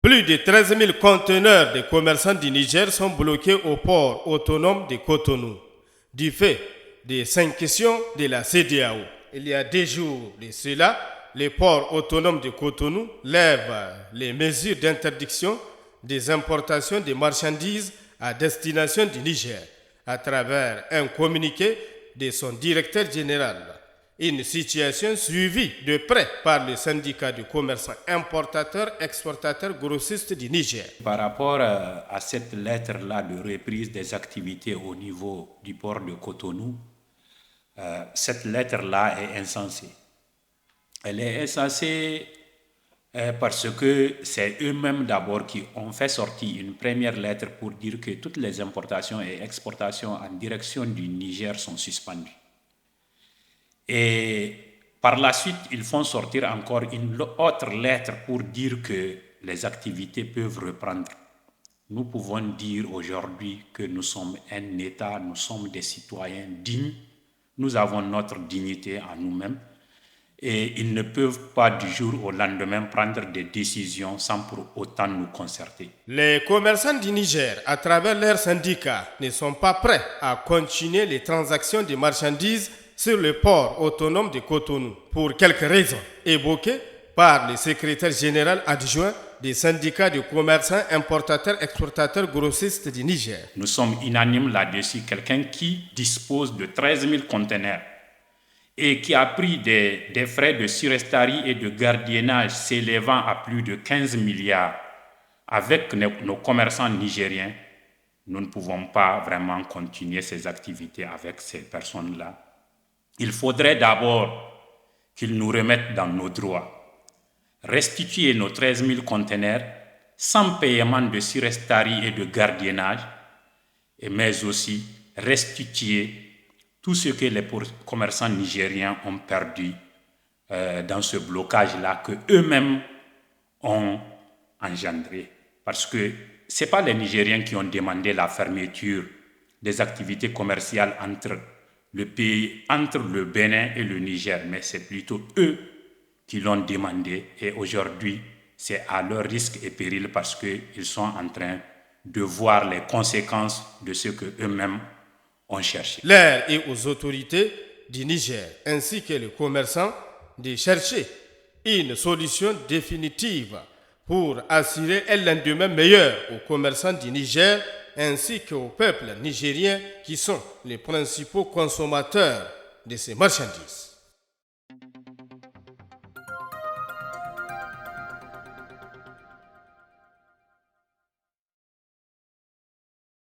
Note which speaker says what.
Speaker 1: Plus de 13 000 conteneurs de commerçants du Niger sont bloqués au port autonome de Cotonou, du fait des sanctions de la CEDEAO. Il y a 2 jours de cela, le port autonome de Cotonou lève les mesures d'interdiction des importations de marchandises à destination du Niger à travers un communiqué de son directeur général. Une situation suivie de près par le syndicat de commerçants importateurs, exportateurs, grossistes du Niger.
Speaker 2: Par rapport à cette lettre-là de reprise des activités au niveau du port de Cotonou, cette lettre-là est insensée. Elle est insensée parce que c'est eux-mêmes d'abord qui ont fait sortir une première lettre pour dire que toutes les importations et exportations en direction du Niger sont suspendues. Et par la suite, ils font sortir encore une autre lettre pour dire que les activités peuvent reprendre. Nous pouvons dire aujourd'hui que nous sommes un État, nous sommes des citoyens dignes, nous avons notre dignité en nous-mêmes et ils ne peuvent pas du jour au lendemain prendre des décisions sans pour autant nous concerter.
Speaker 1: Les commerçants du Niger, à travers leurs syndicats, ne sont pas prêts à continuer les transactions de marchandises sur le port autonome de Cotonou pour quelques raisons évoquées par le secrétaire général adjoint des syndicats de commerçants, importateurs, exportateurs, grossistes du Niger.
Speaker 2: Nous sommes unanimes là-dessus. Quelqu'un qui dispose de 13 000 conteneurs et qui a pris des frais de surestarie et de gardiennage s'élevant à plus de 15 milliards avec nos commerçants nigériens, nous ne pouvons pas vraiment continuer ces activités avec ces personnes-là. Il faudrait d'abord qu'ils nous remettent dans nos droits, restituer nos 13 000 conteneurs sans paiement de surestarie et de gardiennage, mais aussi restituer tout ce que les commerçants nigériens ont perdu dans ce blocage-là qu'eux-mêmes ont engendré. Parce que ce n'est pas les Nigériens qui ont demandé la fermeture des activités commerciales entre le pays, entre le Bénin et le Niger, mais c'est plutôt eux qui l'ont demandé et aujourd'hui c'est à leur risque et péril parce qu'ils sont en train de voir les conséquences de ce qu'eux-mêmes ont cherché.
Speaker 1: L'air et aux autorités du Niger ainsi que les commerçants de chercher une solution définitive pour assurer un lendemain meilleur aux commerçants du Niger ainsi qu'au peuple nigérien qui sont les principaux consommateurs de ces marchandises.